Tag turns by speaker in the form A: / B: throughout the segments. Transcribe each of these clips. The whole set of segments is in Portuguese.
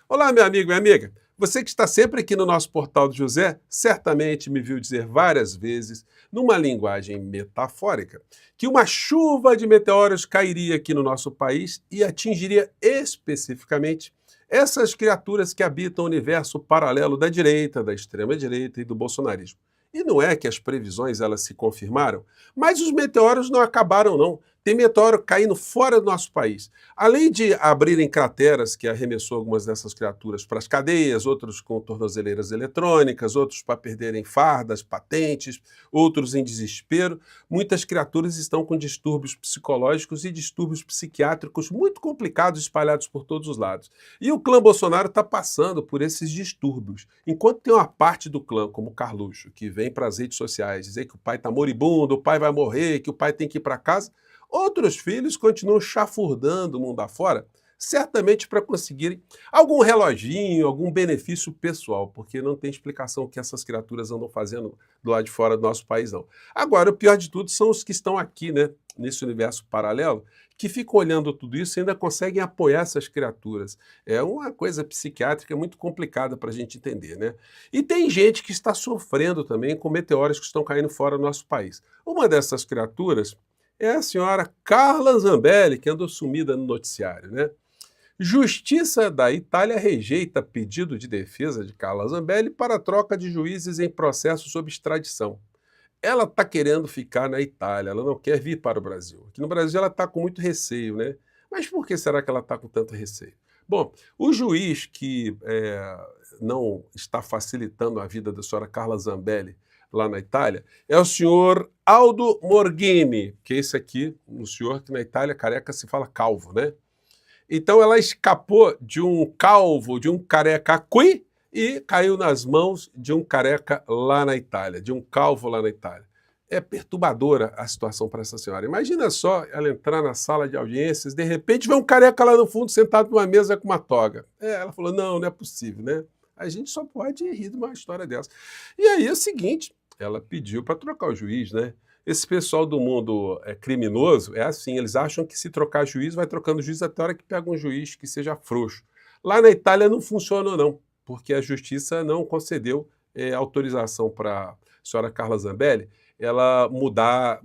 A: Olá, meu amigo, minha amiga. Você que está sempre aqui no nosso Portal do José, certamente me viu dizer várias vezes, numa linguagem metafórica, que uma chuva de meteoros cairia aqui no nosso país e atingiria especificamente essas criaturas que habitam o universo paralelo da direita, da extrema-direita e do bolsonarismo. E não é que as previsões elas se confirmaram, mas os meteoros não acabaram não. Tem meteoro caindo fora do nosso país. Além de abrirem crateras que arremessou algumas dessas criaturas para as cadeias, outros com tornozeleiras eletrônicas, outros para perderem fardas, patentes, outros em desespero, muitas criaturas estão com distúrbios psicológicos e distúrbios psiquiátricos muito complicados espalhados por todos os lados. E o clã Bolsonaro está passando por esses distúrbios. Enquanto tem uma parte do clã, como o Carluxo, que vem para as redes sociais dizer que o pai está moribundo, o pai vai morrer, que o pai tem que ir para casa, outros filhos continuam chafurdando o mundo afora, certamente para conseguirem algum reloginho, algum benefício pessoal, porque não tem explicação o que essas criaturas andam fazendo do lado de fora do nosso país, não. Agora, o pior de tudo são os que estão aqui, né, nesse universo paralelo, que ficam olhando tudo isso e ainda conseguem apoiar essas criaturas. É uma coisa psiquiátrica muito complicada para a gente entender, né? E tem gente que está sofrendo também com meteoros que estão caindo fora do nosso país. Uma dessas criaturas é a senhora Carla Zambelli, que andou sumida no noticiário, né? Justiça da Itália rejeita pedido de defesa de Carla Zambelli para troca de juízes em processo sob extradição. Ela está querendo ficar na Itália, ela não quer vir para o Brasil. Aqui no Brasil ela está com muito receio, né? Mas por que será que ela está com tanto receio? Bom, o juiz que não está facilitando a vida da senhora Carla Zambelli lá na Itália é o senhor Aldo Morghini, que é esse aqui, um senhor que na Itália careca se fala calvo, né? Então ela escapou de um calvo, de um careca aqui, e caiu nas mãos de um careca lá na Itália, de um calvo lá na Itália. É perturbadora a situação para essa senhora. Imagina só ela entrar na sala de audiências, de repente vê um careca lá no fundo sentado numa mesa com uma toga. Ela falou, não, não é possível, né? A gente só pode rir de uma história dessa. E aí é o seguinte, ela pediu para trocar o juiz, né? Esse pessoal do mundo criminoso é assim, eles acham que se trocar juiz, vai trocando juiz até a hora que pega um juiz que seja frouxo. Lá na Itália não funciona não, porque a justiça não concedeu autorização para a senhora Carla Zambelli ela mudar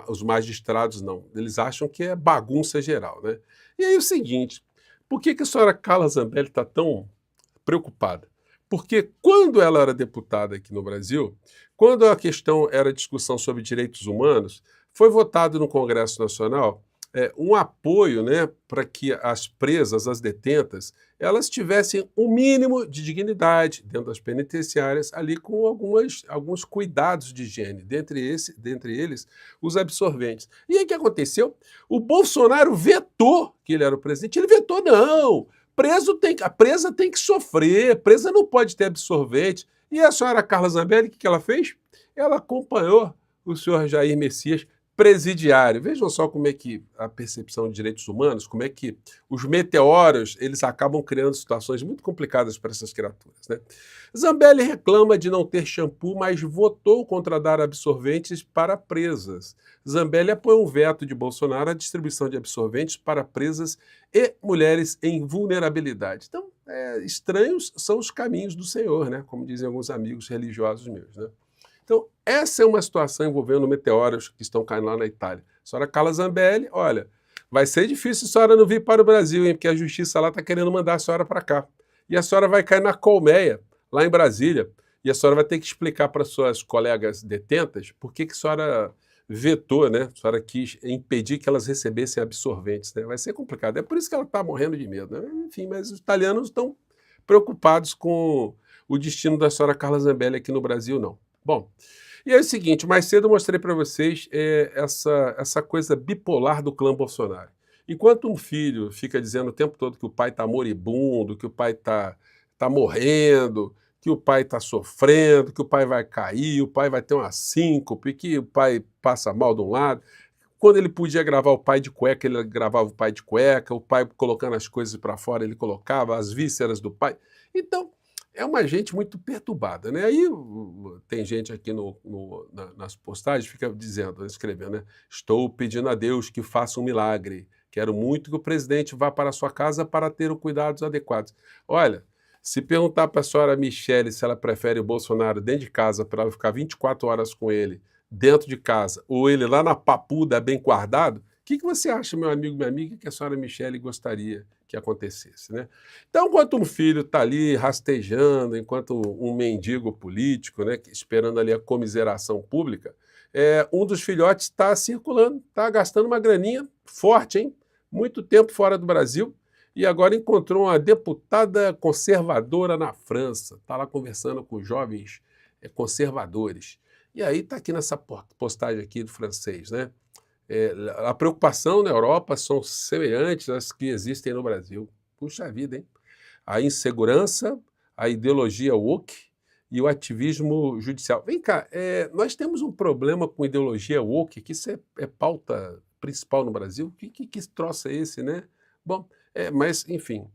A: os magistrados, não. Eles acham que é bagunça geral, né? E aí o seguinte, por que a senhora Carla Zambelli está tão preocupada? Porque quando ela era deputada aqui no Brasil, quando a questão era discussão sobre direitos humanos, foi votado no Congresso Nacional um apoio, né, para que as presas, as detentas, elas tivessem um mínimo de dignidade dentro das penitenciárias, ali com alguns cuidados de higiene, dentre eles os absorventes. E aí o que aconteceu? O Bolsonaro vetou que ele era o presidente, ele vetou, não, a presa tem que sofrer, presa não pode ter absorvente. E a senhora Carla Zambelli, o que ela fez? Ela acompanhou o senhor Jair Messias presidiário. Vejam só como é que a percepção de direitos humanos, como é que os meteoros, eles acabam criando situações muito complicadas para essas criaturas, né? Zambelli reclama de não ter shampoo, mas votou contra dar absorventes para presas. Zambelli apoia um veto de Bolsonaro à distribuição de absorventes para presas e mulheres em vulnerabilidade. Então, estranhos são os caminhos do Senhor, né? Como dizem alguns amigos religiosos meus, né? Então, essa é uma situação envolvendo meteoros que estão caindo lá na Itália. A senhora Carla Zambelli, olha, vai ser difícil a senhora não vir para o Brasil, hein, porque a justiça lá está querendo mandar a senhora para cá. E a senhora vai cair na colmeia, lá em Brasília, e a senhora vai ter que explicar para suas colegas detentas por que a senhora vetou, né? A senhora quis impedir que elas recebessem absorventes, né? Vai ser complicado. É por isso que ela está morrendo de medo, né? Enfim, mas os italianos estão preocupados com o destino da senhora Carla Zambelli aqui no Brasil, não. Bom, e é o seguinte, mais cedo eu mostrei para vocês essa coisa bipolar do clã Bolsonaro. Enquanto um filho fica dizendo o tempo todo que o pai está moribundo, que o pai tá morrendo, que o pai está sofrendo, que o pai vai cair, o pai vai ter uma síncope, que o pai passa mal de um lado. Quando ele podia gravar o pai de cueca, ele gravava o pai de cueca, o pai colocando as coisas para fora, ele colocava as vísceras do pai. Então, é uma gente muito perturbada, né? Aí tem gente aqui nas postagens fica dizendo, escrevendo, né? Estou pedindo a Deus que faça um milagre, Quero muito que o presidente vá para a sua casa para ter os cuidados adequados. Olha, se perguntar para a senhora Michele se ela prefere o Bolsonaro dentro de casa para ela ficar 24 horas com ele dentro de casa ou ele lá na papuda bem guardado, o que você acha, meu amigo, minha amiga, que a senhora Michele gostaria que acontecesse, né? Então, enquanto um filho está ali rastejando, enquanto um mendigo político, né, esperando ali a comiseração pública, um dos filhotes está circulando, está gastando uma graninha forte, hein? Muito tempo fora do Brasil, e agora encontrou uma deputada conservadora na França, está lá conversando com jovens conservadores. E aí está aqui nessa postagem aqui do francês, né? A preocupação na Europa são semelhantes às que existem no Brasil. Puxa vida, hein? A insegurança, a ideologia woke e o ativismo judicial. Vem cá, nós temos um problema com ideologia woke, que isso é pauta principal no Brasil. Que troço é esse, né? Bom, mas, enfim,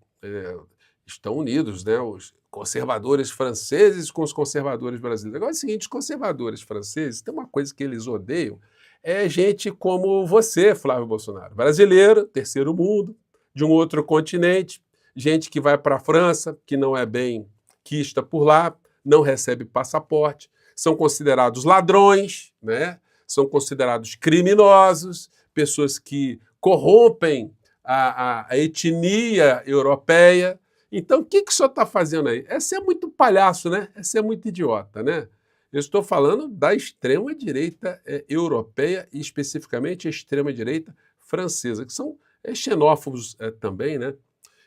A: estão unidos, né? Os conservadores franceses com os conservadores brasileiros. Agora é o seguinte, os conservadores franceses, tem uma coisa que eles odeiam, é gente como você, Flávio Bolsonaro, brasileiro, terceiro mundo, de um outro continente, gente que vai para a França, que não é bem quista por lá, não recebe passaporte, são considerados ladrões, né? São considerados criminosos, pessoas que corrompem a etnia europeia. Então, o que o senhor está fazendo aí? É ser muito palhaço, né? É ser muito idiota, né? Eu estou falando da extrema-direita europeia e, especificamente, a extrema-direita francesa, que são xenófobos também, né?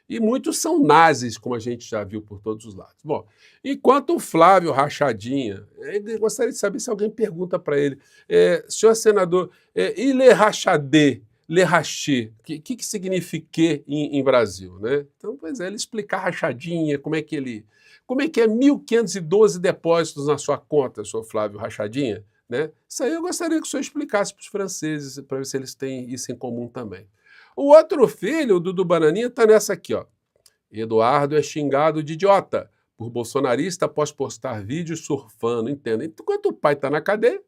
A: E muitos são nazis, como a gente já viu por todos os lados. Bom, enquanto o Flávio Rachadinha, eu gostaria de saber se alguém pergunta para ele, senhor senador, e le rachadê, le raché, que significa em Brasil, né? Então, pois é, ele explicar rachadinha, como é que é 1.512 depósitos na sua conta, senhor Flávio Rachadinha, né? Isso aí eu gostaria que o senhor explicasse para os franceses, para ver se eles têm isso em comum também. O outro filho, o Dudu Bananinha, está nessa aqui, ó. Eduardo é xingado de idiota por bolsonarista após postar vídeos surfando, entenda. Enquanto o pai está na cadeia,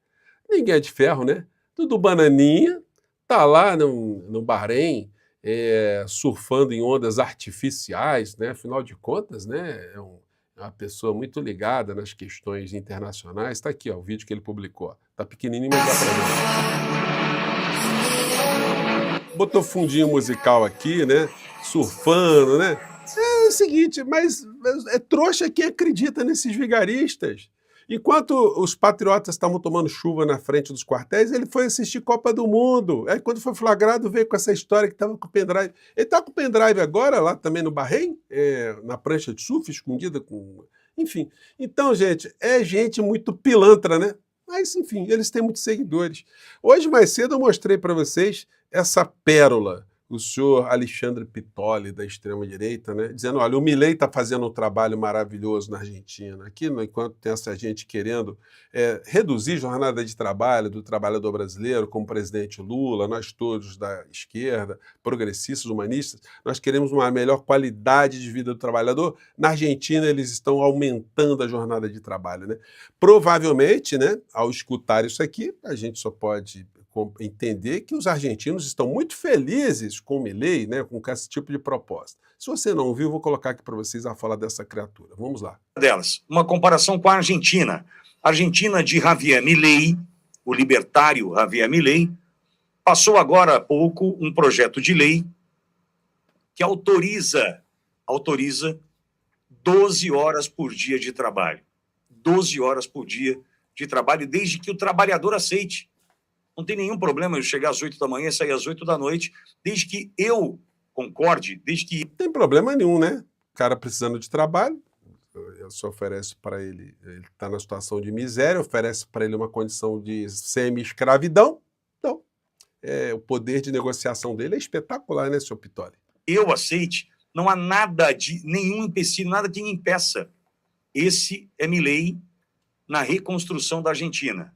A: ninguém é de ferro, né? Dudu Bananinha está lá no Bahrein, surfando em ondas artificiais, né? Afinal de contas, né? É uma pessoa muito ligada nas questões internacionais. Está aqui, ó, o vídeo que ele publicou. Está pequenininho, mas dá para ver. Botou fundinho musical aqui, né? Surfando, né? É o seguinte, mas é trouxa quem acredita nesses vigaristas. Enquanto os patriotas estavam tomando chuva na frente dos quartéis, ele foi assistir Copa do Mundo. Aí, quando foi flagrado, veio com essa história que estava com o pendrive. Ele está com o pendrive agora, lá também no Bahrein, na prancha de surf, escondida com... Enfim. Então, gente, é gente muito pilantra, né? Mas, enfim, eles têm muitos seguidores. Hoje, mais cedo, eu mostrei para vocês essa pérola, o senhor Alexandre Pitolli, da extrema-direita, né, dizendo, olha, o Milei está fazendo um trabalho maravilhoso na Argentina, aqui, enquanto tem essa gente querendo reduzir a jornada de trabalho do trabalhador brasileiro, como o presidente Lula, nós todos da esquerda, progressistas, humanistas, nós queremos uma melhor qualidade de vida do trabalhador. Na Argentina, eles estão aumentando a jornada de trabalho, né? Provavelmente, né, ao escutar isso aqui, a gente só pode entender que os argentinos estão muito felizes com o Milei, né, com esse tipo de proposta. Se você não viu, vou colocar aqui para vocês a fala dessa criatura. Vamos lá.
B: Uma comparação com a Argentina. A Argentina de Javier Milei, o libertário Javier Milei, passou agora há pouco um projeto de lei que autoriza 12 horas por dia de trabalho. 12 horas por dia de trabalho, desde que o trabalhador aceite. Não tem nenhum problema eu chegar às 8 da manhã e sair às 8 da noite, desde que eu concorde, desde que...
A: Não tem problema nenhum, né? O cara precisando de trabalho, você oferece para ele está na situação de miséria, oferece para ele uma condição de semi-escravidão. Então, o poder de negociação dele é espetacular, né, senhor Pitolli?
B: Eu aceite, não há nada de nenhum empecilho, nada que me impeça. Esse é Milei na reconstrução da Argentina.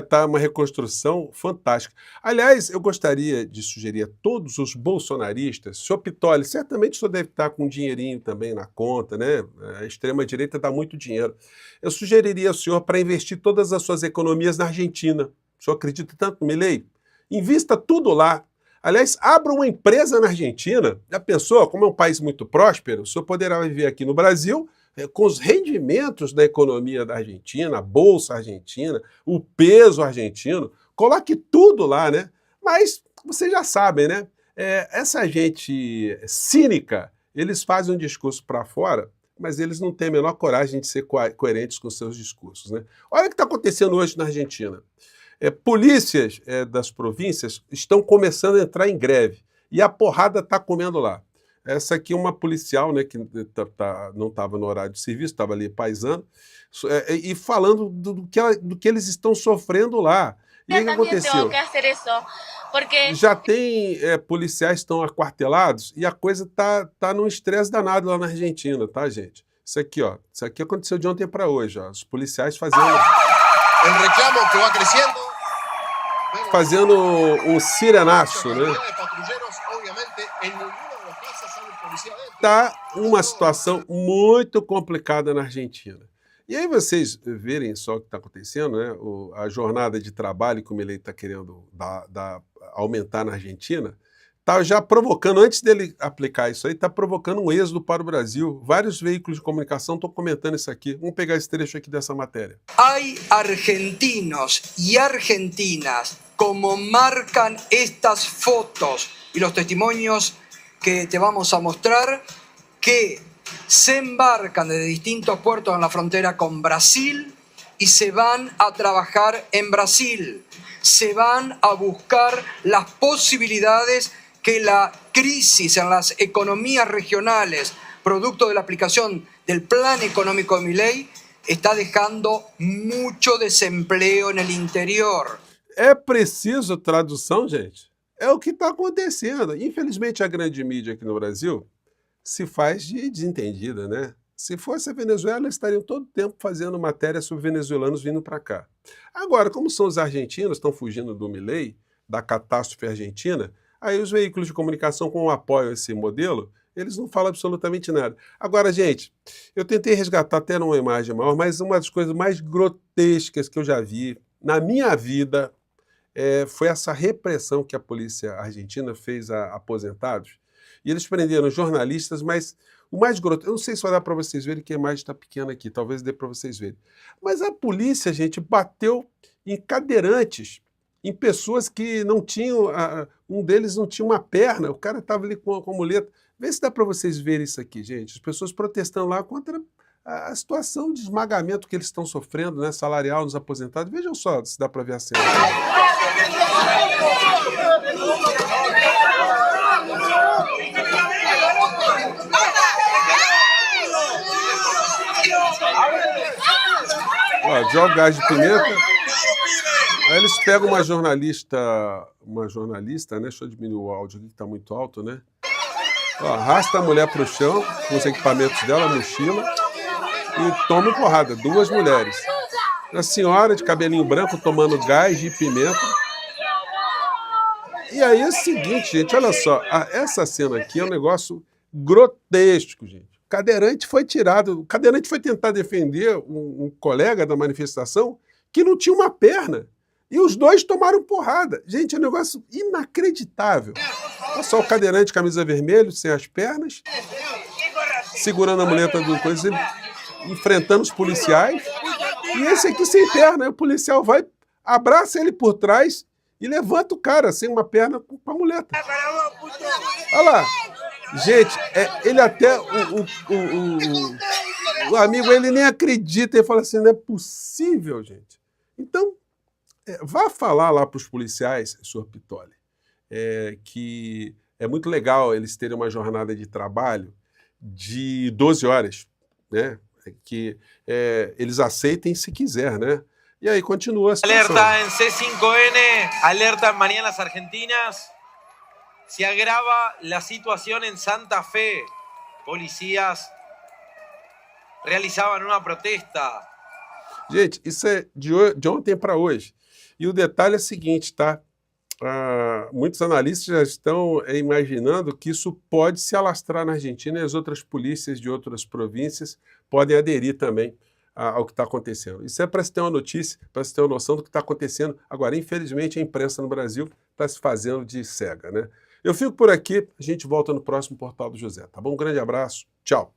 A: Tá uma reconstrução fantástica. Aliás, eu gostaria de sugerir a todos os bolsonaristas, senhor Pitolli, certamente o senhor deve estar com um dinheirinho também na conta, né? A extrema-direita dá muito dinheiro. Eu sugeriria ao senhor para investir todas as suas economias na Argentina. O senhor acredita tanto no Milei? Invista tudo lá. Aliás, abra uma empresa na Argentina. Já pensou, como é um país muito próspero, o senhor poderá viver aqui no Brasil com os rendimentos da economia da Argentina, a bolsa argentina, o peso argentino. Coloque tudo lá, né? Mas vocês já sabem, né? Essa gente cínica, eles fazem um discurso para fora, mas eles não têm a menor coragem de ser coerentes com seus discursos, né? Olha o que está acontecendo hoje na Argentina. Polícias das províncias estão começando a entrar em greve e a porrada está comendo lá. Essa aqui é uma policial, né, que não estava no horário de serviço, estava ali paisando, e falando do que eles estão sofrendo lá. E aí o que aconteceu? Já tem policiais que estão aquartelados e a coisa tá num estresse danado lá na Argentina, tá, gente? Isso aqui aconteceu de ontem para hoje, ó. Os policiais fazendo um sirenaço, né? Tá uma situação muito complicada na Argentina. E aí vocês verem só o que está acontecendo, né? A jornada de trabalho que o Milei está querendo aumentar na Argentina, está já provocando, antes dele aplicar isso aí, está provocando um êxodo para o Brasil. Vários veículos de comunicação estão comentando isso aqui. Vamos pegar esse trecho aqui dessa matéria.
C: Hay argentinos y argentinas, como marcan estas fotos y los testimonios que te vamos a mostrar, que se embarcan desde distintos puertos en la frontera con Brasil y se van a trabajar en Brasil. Se van a buscar las posibilidades que la crisis en las economías regionales, producto de la aplicación del plan económico de Milei, está dejando mucho desempleo en el interior.
A: É preciso tradução, gente? É o que está acontecendo. Infelizmente, a grande mídia aqui no Brasil se faz de desentendida, né? Se fosse a Venezuela, eles estariam todo o tempo fazendo matéria sobre venezuelanos vindo para cá. Agora, como são os argentinos, estão fugindo do Milei, da catástrofe argentina, aí os veículos de comunicação, como apoiam esse modelo, eles não falam absolutamente nada. Agora, gente, eu tentei resgatar até numa imagem maior, mas uma das coisas mais grotescas que eu já vi na minha vida foi essa repressão que a polícia argentina fez a aposentados. E eles prenderam jornalistas, mas o mais grotesco, eu não sei se vai dar para vocês verem, que a imagem está pequena aqui, talvez dê para vocês verem. Mas a polícia, gente, bateu em cadeirantes, em pessoas que não tinham, um deles não tinha uma perna, o cara estava ali com a muleta. Vê se dá para vocês verem isso aqui, gente. As pessoas protestando lá contra a situação de esmagamento que eles estão sofrendo, né, salarial nos aposentados. Vejam só se dá para ver a cena. Ó, joga gás de pimenta. Aí eles pegam uma jornalista, né? Deixa eu diminuir o áudio aqui que está muito alto, né? Ó, arrasta a mulher para o chão com os equipamentos dela, a mochila, e toma porrada. Duas mulheres. A senhora de cabelinho branco tomando gás de pimenta. E aí é o seguinte, gente, olha só. Essa cena aqui é um negócio grotesco, gente. O cadeirante foi tirado. O cadeirante foi tentar defender um colega da manifestação que não tinha uma perna. E os dois tomaram porrada. Gente, é um negócio inacreditável. Olha só o cadeirante, camisa vermelha, sem as pernas, segurando a muleta do coisa, enfrentando os policiais. E esse aqui sem perna. Aí o policial vai, abraça ele por trás e levanta o cara sem uma perna com a muleta. Olha lá. Gente, ele até, o amigo, ele nem acredita. Ele fala assim, não é possível, gente. Então, vá falar lá para os policiais, senhor Pittoli, que é muito legal eles terem uma jornada de trabalho de 12 horas, né? Que eles aceitem se quiser, né? E aí continua a situação.
D: Alerta em C5N, alerta en Marianas Argentinas. Se agrava a situação em Santa Fe. Policías realizavam uma protesta.
A: Gente, isso é de ontem para hoje. E o detalhe é o seguinte, tá? Muitos analistas já estão imaginando que isso pode se alastrar na Argentina e as outras polícias de outras províncias podem aderir também ao que está acontecendo. Isso é para se ter uma notícia, para se ter uma noção do que está acontecendo. Agora, infelizmente, a imprensa no Brasil está se fazendo de cega, né? Eu fico por aqui, a gente volta no próximo Portal do José, tá bom? Um grande abraço, tchau!